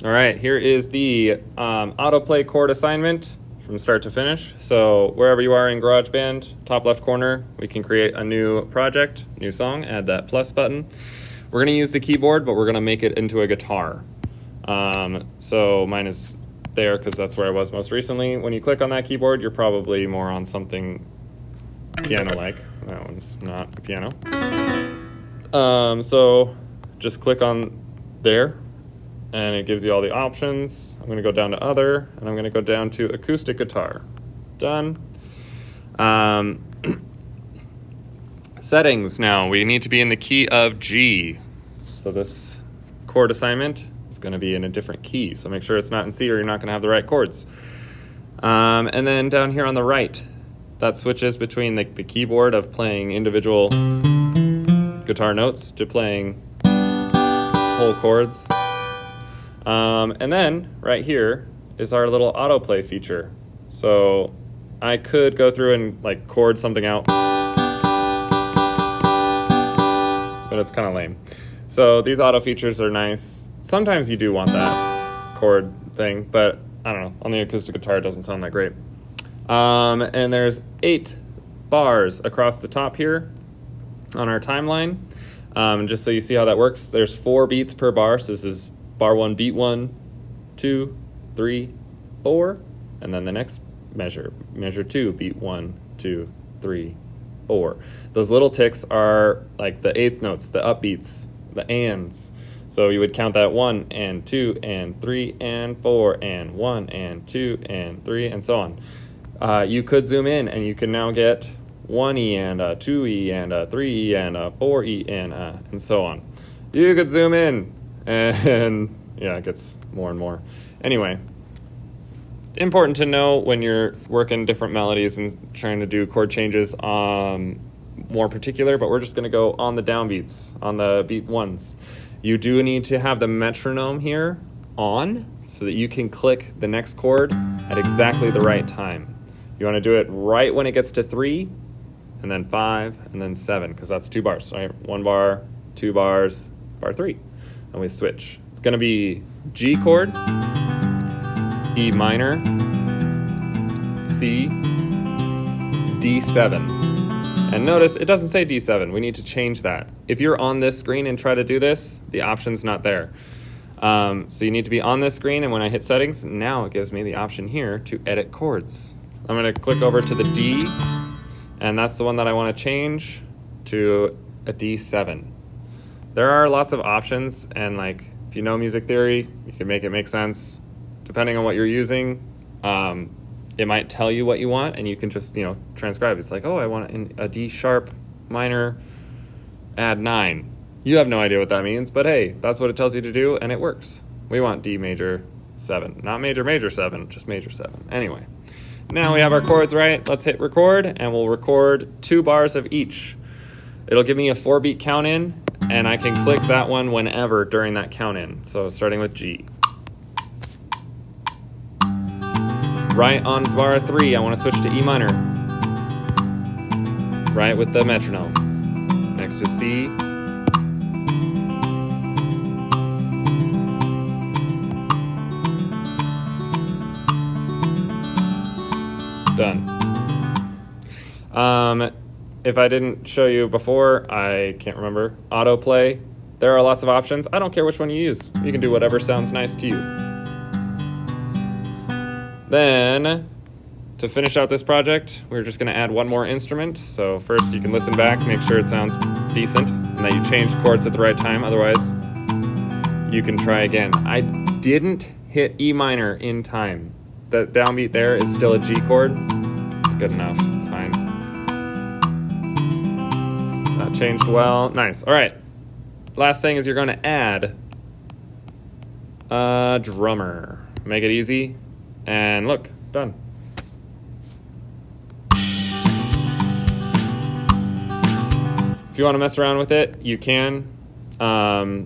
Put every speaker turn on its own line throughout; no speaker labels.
All right, here is the autoplay chord assignment from start to finish. So wherever you are in GarageBand, top left corner, we can create a new project, new song, add that plus button. We're gonna use the keyboard, but we're gonna make it into a guitar. So mine is there because that's where I was most recently. When you click on that keyboard, you're probably more on something piano-like. That one's not a piano. So just click on there, and it gives you all the options. I'm going to go down to other, and I'm going to go down to acoustic guitar. Done. Settings now. We need to be in the key of G. So this chord assignment is going to be in a different key. So make sure it's not in C or you're not going to have the right chords. And then down here on the right, that switches between the keyboard of playing individual guitar notes to playing whole chords. And then right here is our little autoplay feature. So I could go through and like chord something out, but it's kind of lame. So these auto features are nice. Sometimes you do want that chord thing, but I don't know, on the acoustic guitar it doesn't sound that great. And there's 8 bars across the top here on our timeline. Just so you see how that works, there's 4 beats per bar. So this is bar 1, beat 1, 2, 3, 4, and then the next measure 2, beat 1, 2, 3, 4. Those little ticks are like the 8th notes, the upbeats, the ands. So you would count that 1 and 2 and 3 and 4 and 1 and 2 and 3 and so on. You could zoom in and you can now get 1E and a 2E and a 3E and a 4E and so on. You could zoom in and yeah, it gets more and more. Anyway, important to know when you're working different melodies and trying to do chord changes more particular, but we're just going to go on the downbeats, on the beat ones. You do need to have the metronome here on so that you can click the next chord at exactly the right time. You want to do it right when it gets to 3, and then 5, and then 7, because that's 2 bars, right? 1 bar, 2 bars, bar 3, and we switch. It's going to be G chord, E minor, C, D7. And notice it doesn't say D7. We need to change that. If you're on this screen and try to do this, the option's not there. So you need to be on this screen, and when I hit settings, now it gives me the option here to edit chords. I'm going to click over to the D, and that's the one that I want to change to a D7. There are lots of options, and like if you know music theory, you can make it make sense. Depending on what you're using, it might tell you what you want, and you can just, transcribe. It's like, oh, I want a D sharp minor, add 9. You have no idea what that means, but hey, that's what it tells you to do, and it works. We want D major 7, not major 7, just major 7. Anyway, now we have our chords right. Let's hit record, and we'll record 2 bars of each. It'll give me a 4-beat count in, and I can click that one whenever during that count in. So starting with G. Right on bar 3, I want to switch to E minor. Right with the metronome. Next to C. Done. If I didn't show you before, I can't remember. Autoplay. There are lots of options. I don't care which one you use. You can do whatever sounds nice to you. Then, to finish out this project, we're just going to add one more instrument. So first you can listen back, make sure it sounds decent, and that you change chords at the right time. Otherwise, you can try again. I didn't hit E minor in time. The downbeat there is still a G chord. It's good enough. It's fine. That changed well. Nice. All right. Last thing is you're going to add a drummer. Make it easy. And look, done. If you want to mess around with it, you can. Kyle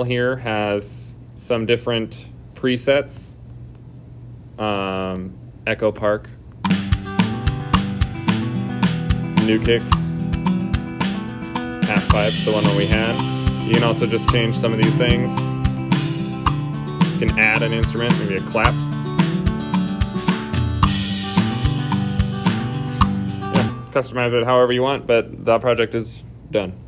here has some different presets. Echo Park, new kicks, half pipe, the one that we had. You can also just change some of these things. You can add an instrument, maybe a clap. Yeah, customize it however you want, but that project is done.